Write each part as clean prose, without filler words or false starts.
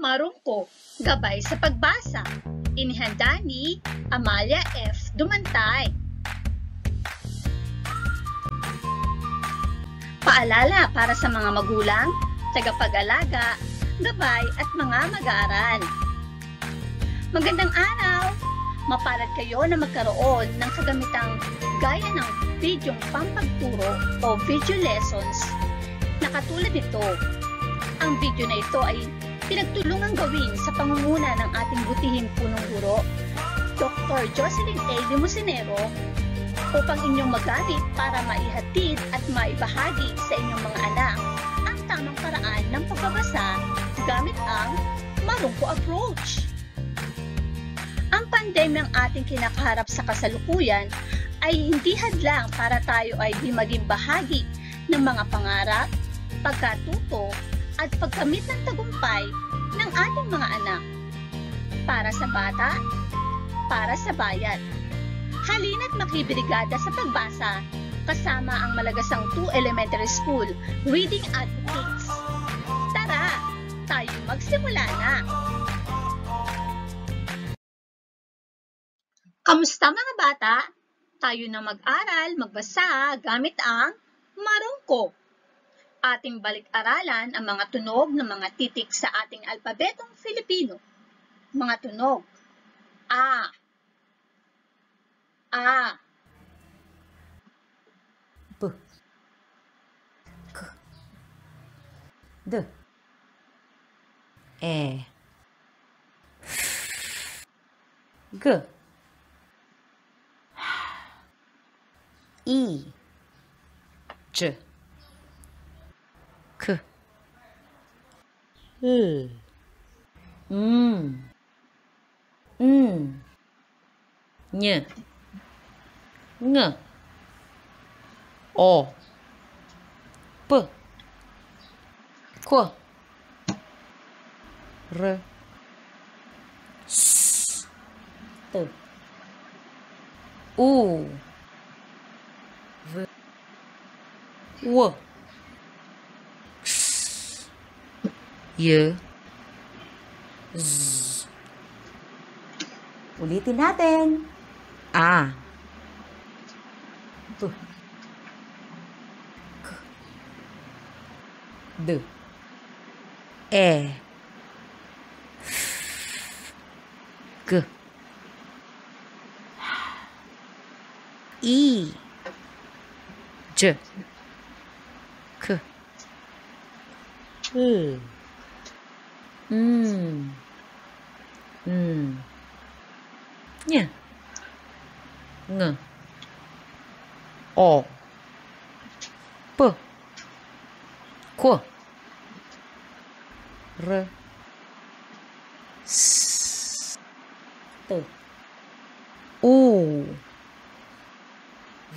Marungko, gabay sa pagbasa. Inihanda ni Amalia F. Dumantay. Paalala para sa mga magulang, tagapag-alaga, gabay at mga mag-aaral. Magandang araw! Mapalad kayo na magkaroon ng kagamitang gaya ng bidyong pampagturo o video lessons na katulad nito. Ang video na ito ay pinagtulungang gawin sa pangunguna ng ating butihing punong guro, Dr. Jocelyn A. Limusinero, upang inyong magamit para maihatid at maibahagi sa inyong mga anak ang tamang paraan ng pagbabasa gamit ang Marungko approach. Ang pandemyang ating kinakaharap sa kasalukuyan ay hindi hadlang para tayo ay di maging bahagi ng mga pangarap, pagkatuto at pagkamit ng tagumpay ng ating mga anak. Para sa bata, para sa bayan. Halina't makibrigada sa pagbasa kasama ang Malagasang 2 Elementary School Reading Advocates. Tara, tayo magsimula na! Kamusta mga bata? Tayo na mag-aral, magbasa gamit ang Marungko. Ating balik-aralan ang mga tunog ng mga titik sa ating alpabetong Filipino. Mga tunog: A, A, B, K, D, E, F, G, I, J, K, L, M, N, Ñ, Ng, O, P, Q, R, S, T, U, V, W, X, Y, Z. Ulitin natin. A, B, K, D, E, F, G, I, J, K, L, M, N, Ñ, Ng, O, P, Q, R, S, T, U,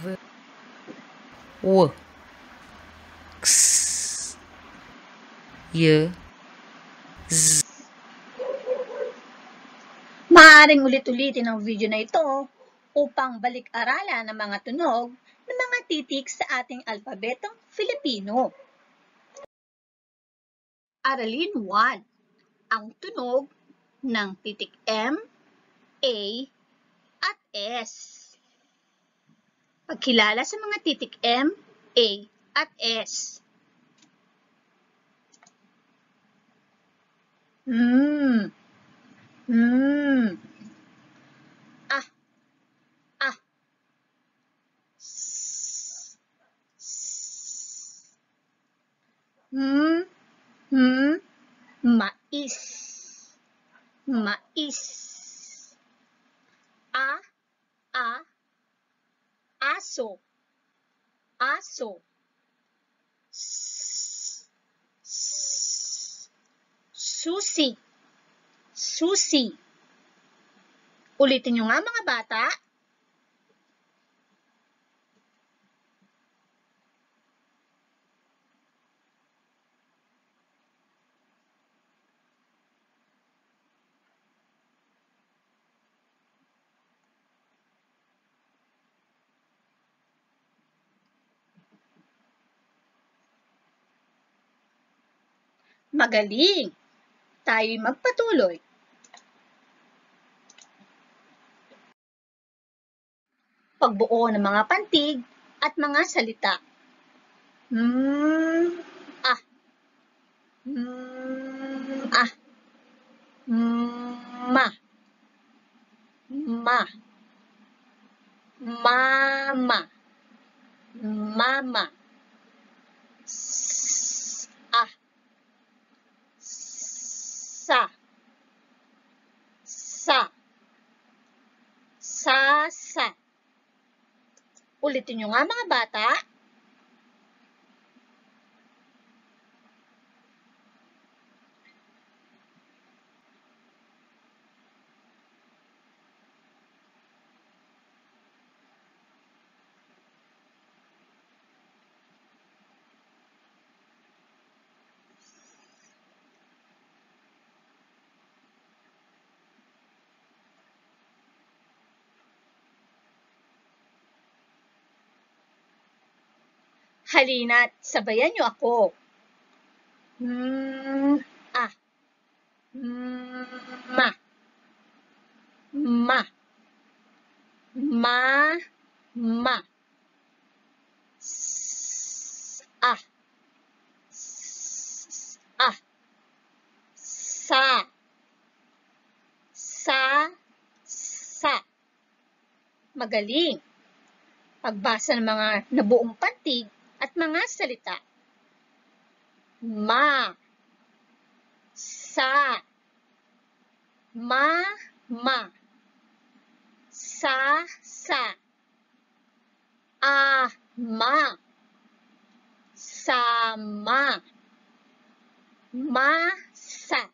V, W, X, Y, Z. Maaaring ulit-ulitin ang video na ito upang balik-aralan ang mga tunog ng mga titik sa ating alpabetong Filipino. Aralin 1. Ang tunog ng titik M, A, at S. Pagkilala sa mga titik M, A, at S. A, A. S, S. Mais, mais. A, aso, aso. S, susi, susi. Ulitin nyo nga mga bata. Magaling! Tayo'y magpatuloy. Pagbuo ng mga pantig at mga salita. Ah. Ah. Ma. Ma. Mama. Mama. Ah. Sa. Sa. Sa. Ulitin nyo nga mga bata. Halina't sabayan niyo ako. Ah. Ma. Ma. Ma. Ah. Ah. Sa. Sa. Magaling. Pagbasa ng mga nabuong pantig at mga salita. Ma. Sa. Ma. Sa. Ma. Sama. Masa.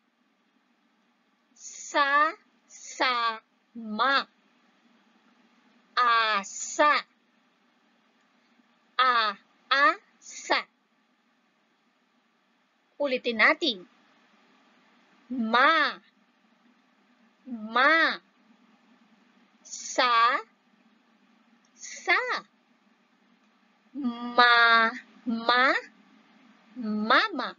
Ma. Asa. Asa. Ulitin natin. Ma. Sa. Mama.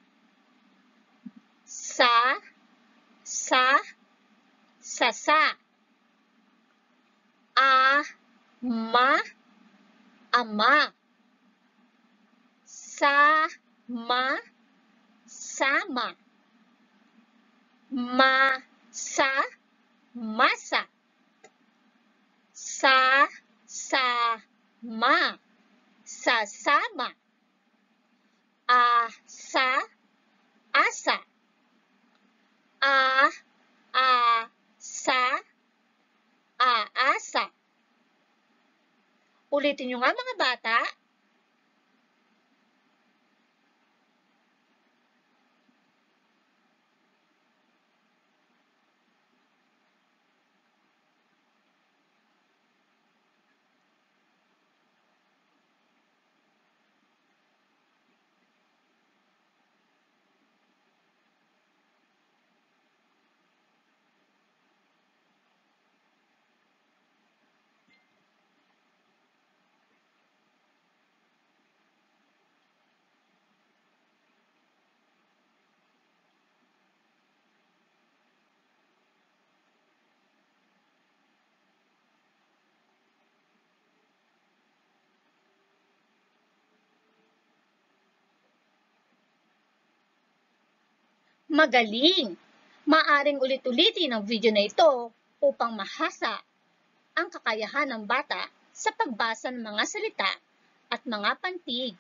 Sa. Ama. Sama. Masa. Sasama. Asa. Aasa. Ulitin nyo nga mga bata. Magaling! Maaring ulit-ulitin ang video na ito upang mahasa ang kakayahan ng bata sa pagbasa ng mga salita at mga pantig.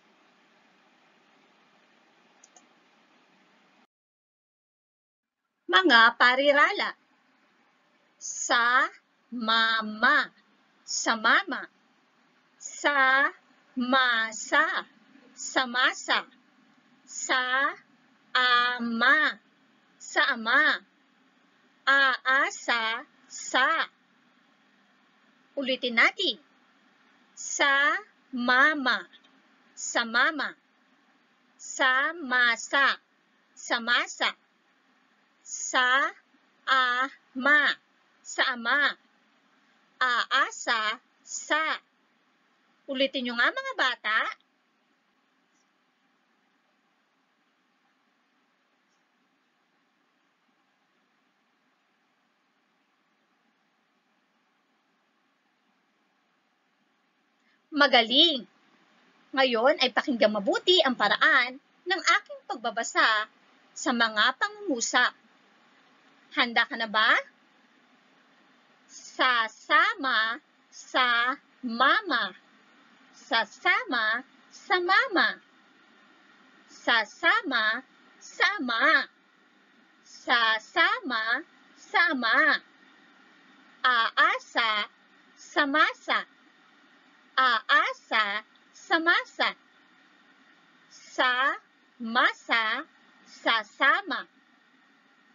Mga parirala. Sa mama. Sa mama. Sa masa. Sa masa. Sa ama. Sa ama. Aasa. Sa. Ulitin natin. Sa mama. Sa mama. Sa masa. Sa masa. Sa ama. Sa ama. Aasa. Sa. Ulitin nyo nga mga bata. Magaling! Ngayon ay pakinggang mabuti ang paraan ng aking pagbabasa sa mga pangungusap. Handa ka na ba? Sasama sa mama. Sasama sa mama. Sasama sama. Sasama sama. Aasa samasa. Aasa samasa. Sa masa sasama.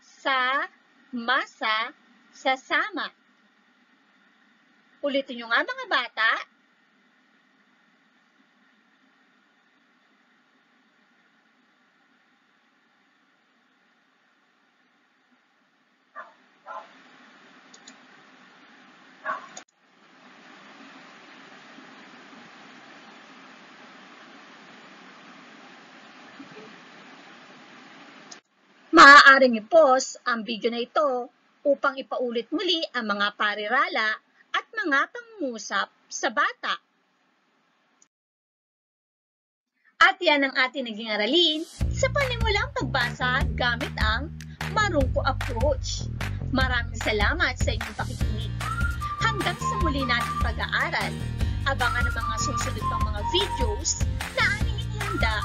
Sa masa sasama. Ulitin nyo nga mga bata. Maaaring i-pause ang video na ito upang ipaulit muli ang mga parirala at mga pangungusap sa bata. At yan ang ating naging aralin sa panimulang pagbasa gamit ang Marungko Approach. Maraming salamat sa inyong pakikinig. Hanggang sa muli nating pag-aaral, abangan ang mga susunod pang mga videos na aming inihanda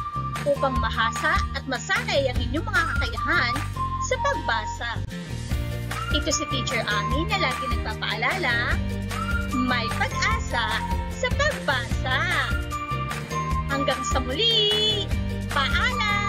upang mahasa at masanay ang inyong mga kakayahan sa pagbasa. Ito si Teacher Ami na lagi nagpapaalala, may pag-asa sa pagbasa. Hanggang sa muli, paalam!